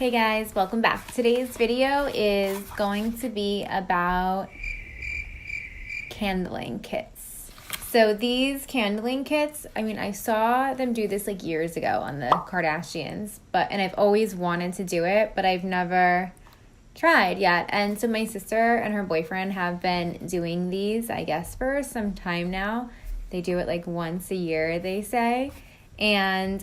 Hey guys, welcome back. Today's video is going to be about candling kits. So these candling kits, I saw them do this like years ago on the Kardashians, and I've always wanted to do it, but I've never tried yet. And so my sister and her boyfriend have been doing these, I guess, for some time now. They do it like once a year, they say. And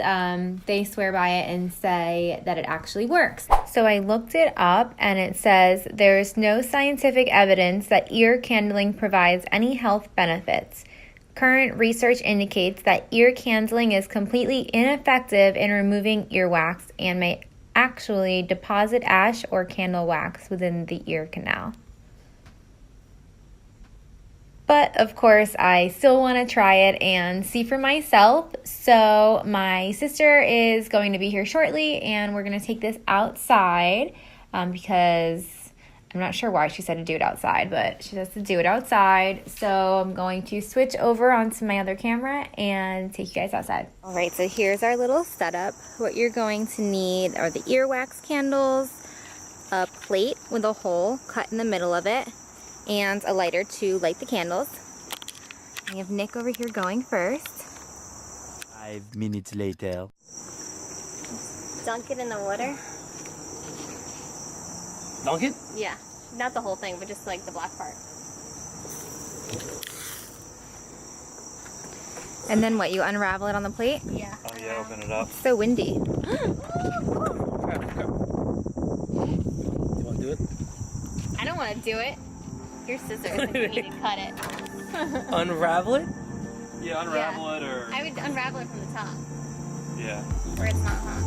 they swear by it and say that it actually works. So I looked it up and it says there's no scientific evidence that ear candling provides any health benefits. Current research indicates that ear candling is completely ineffective in removing earwax and may actually deposit ash or candle wax within the ear canal. But of course, I still want to try it and see for myself. So my sister is going to be here shortly and we're going to take this outside because I'm not sure why she said to do it outside, but she says to do it outside. So I'm going to switch over onto my other camera and take you guys outside. All right, so here's our little setup. What you're going to need are the earwax candles, a plate with a hole cut in the middle of it, and a lighter to light the candles. We have Nick over here going first. 5 minutes later. Dunk it in the water. Dunk it? Yeah, not the whole thing, but just like the black part. And then what, you unravel it on the plate? Yeah. Oh yeah, open it up. It's so windy. You want to do it? I don't want to do it. Your scissors, if you need to cut it. Unravel it? Yeah, unravel Yeah. it or... I would unravel it from the top, Yeah. where it's not hot.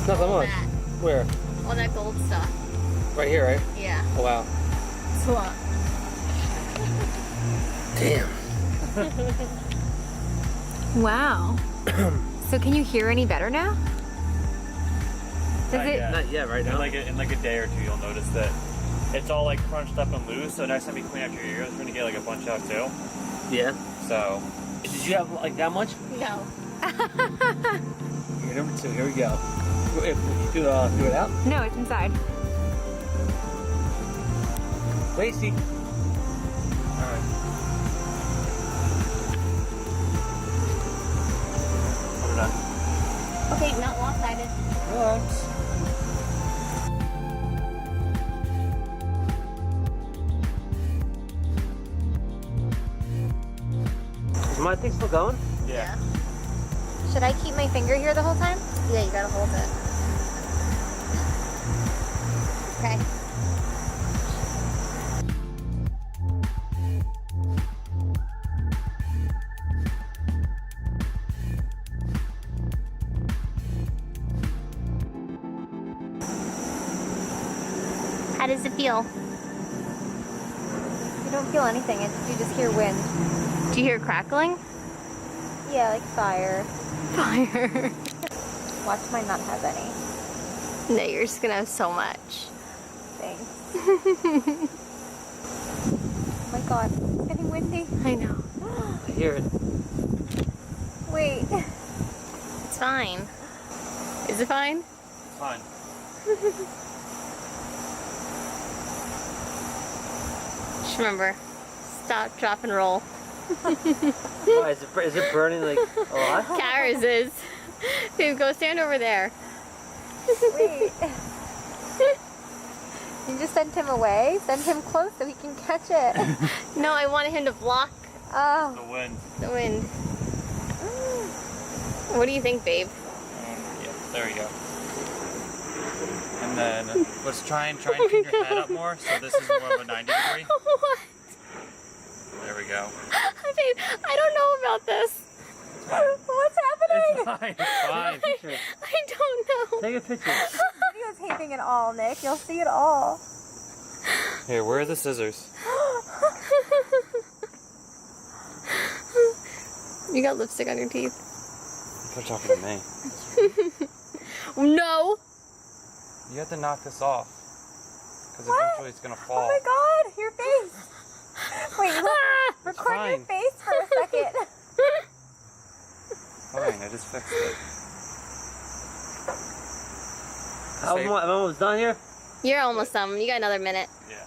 Not that much. That. Where? All that gold stuff. Right here, right? Yeah. Oh wow. It's a lot. Damn. Wow. So can you hear any better now? Does it? Not yet, right now. In like a day or two, you'll notice that it's all like crunched up and loose. So next time you clean out your ears, we're gonna get like a bunch out too. Yeah. So Did you have like that much? No. Here, number 2. Here we go. If you do it out. No, it's inside. Lacey. Alright. Put it on. Okay, not lopsided. Relax. Is my thing still going? yeah. Should I keep my finger here the whole time? Yeah, you gotta hold it. Okay. How does it feel? You don't feel anything. You just hear wind. Do you hear crackling? Yeah, like fire. Fire. Watch mine not have any. No, you're just gonna have so much. Thanks. Oh my god, it's getting windy. I know. I hear it. Wait. It's fine. Is it fine? Fine. Just remember, stop, drop, and roll. Why, is it burning like a lot? Cara's is. Babe, go stand over there. Wait. You just sent him away? Send him close so he can catch it. No, I wanted him to block Oh. The wind. the wind. What do you think, babe? Yeah. There you go. And then let's try and turn your head up more. So this is more of a 90 degree. What? There we go. Babe, I don't know about this. What's happening? It's fine. It's fine. I don't know. Take a picture. Video's taping it all, Nick. You'll see it all. Here, where are the scissors? You got lipstick on your teeth. They're talking to me. No. You have to knock this off. Because eventually it's going to fall. Oh my god, your face. Wait, look. Record your fine. face for a second. Fine, I just fixed it. I'm almost done here. You're almost done. You got another minute. Yeah.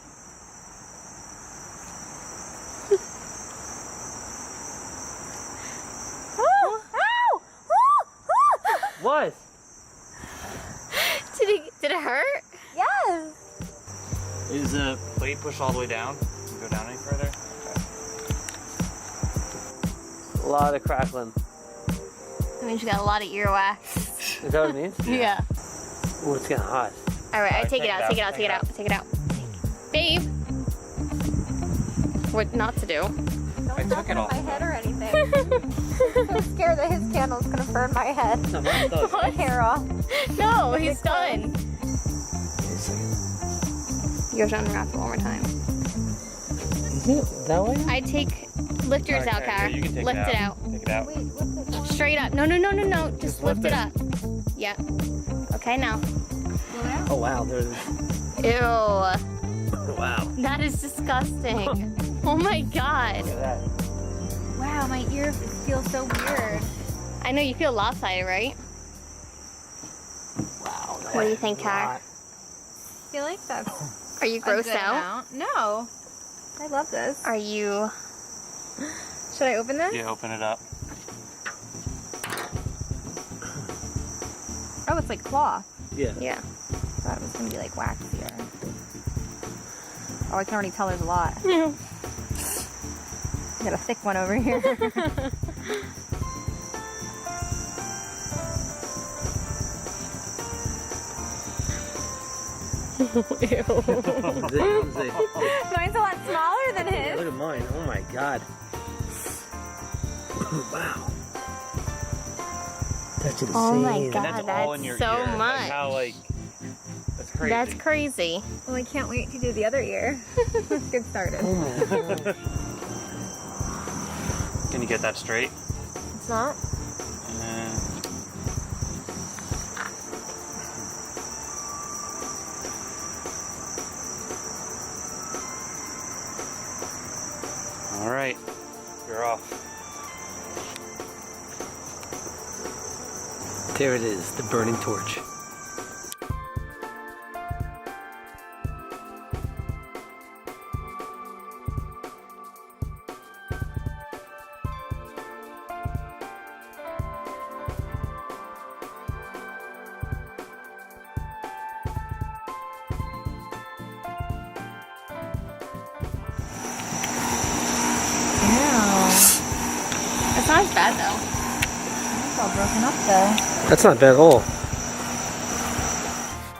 What? Did it hurt? Yes. Is the plate pushed all the way down? Can you go down any further? A lot of crackling. That means you got a lot of earwax. Is that what it means? Yeah. Ooh, it's getting hot. Alright, I Alright, take it out, take it out, take it out, take it out. Babe! What not to do? I took it off. My head or anything. I'm so scared that his candle's gonna burn my head. No, mine's done. My hair off. No, he's done. You have to unwrap it one more time. Is it that way? I lift yours out, Cara. You can take Lift it out. Take it out. Wait, what's it? Straight up. No. Just lift it up. Yeah. Okay, now. Oh wow, there's. Ew. Wow. That is disgusting. Oh my god. Look at that. Wow, my ear feels so weird. I know you feel lopsided, right? Wow. What do you think, Cara? I feel like that's Are you a grossed good out? amount. No. I love this. Are you... Should I open this? Yeah, open it up. Oh, it's like cloth. Yeah. Yeah. I thought it was gonna be like waxier. Oh, I can already tell there's a lot. Yeah. Got a thick one over here. Mine's a lot smaller than his. Look at mine. Oh my god. Wow. That's insane. Oh my God. And that's all in that's your so ear. much. Like how, that's crazy. That's crazy. Well, I can't wait to do the other ear. Let's get started. Oh my god. Can you get that straight? It's not? All right, you're off. There it is, the burning torch. That's not as bad though. It's all broken up though. That's not bad at all.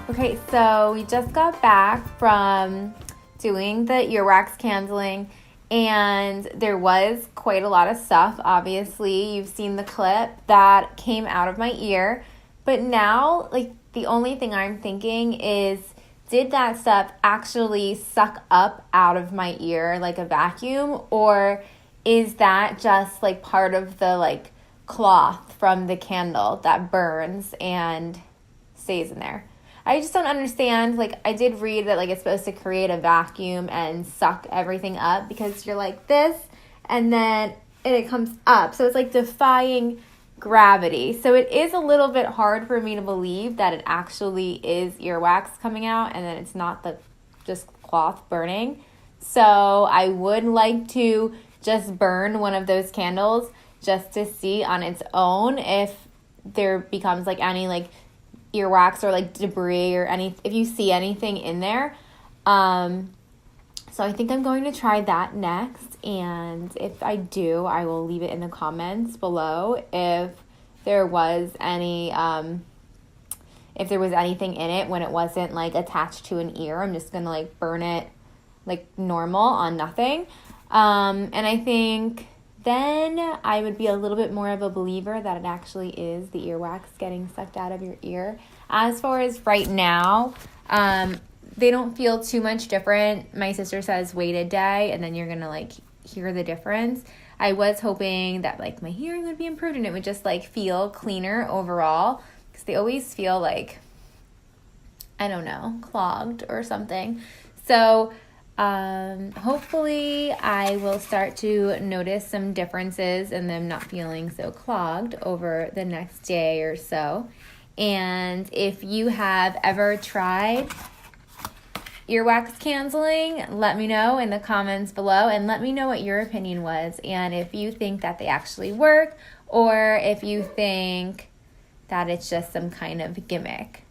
Okay, so we just got back from doing the earwax candling, and there was quite a lot of stuff. Obviously, you've seen the clip that came out of my ear, but now, like, the only thing I'm thinking is, did that stuff actually suck up out of my ear like a vacuum, or is that just like part of the like cloth from the candle that burns and stays in there? I just don't understand. Like, I did read that like it's supposed to create a vacuum and suck everything up, because you're like this and then it comes up. So it's like defying gravity. So it is a little bit hard for me to believe that it actually is earwax coming out and then it's not the just cloth burning. So I would like to just burn one of those candles just to see on its own if there becomes like any like earwax or like debris or if you see anything in there. So I think I'm going to try that next, and if I do, I will leave it in the comments below if there was any if there was anything in it when it wasn't like attached to an ear. I'm just gonna like burn it like normal on nothing, and I think then I would be a little bit more of a believer that it actually is the earwax getting sucked out of your ear. As far as right now, they don't feel too much different. My sister says wait a day and then you're gonna like hear the difference. I was hoping that like my hearing would be improved and it would just like feel cleaner overall, because they always feel like I don't know, clogged or something. So hopefully I will start to notice some differences in them not feeling so clogged over the next day or so. And if you have ever tried earwax canceling, let me know in the comments below, and let me know what your opinion was, and if you think that they actually work, or if you think that it's just some kind of gimmick.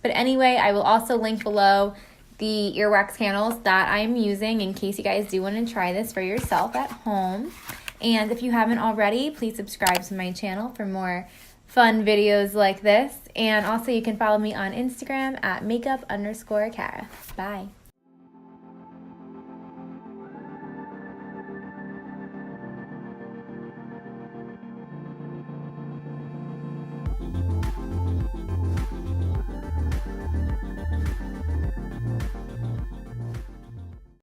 But anyway, I will also link below the earwax candles that I'm using in case you guys do want to try this for yourself at home. And if you haven't already, please subscribe to my channel for more fun videos like this. And also you can follow me on Instagram at makeup_Cara. Bye.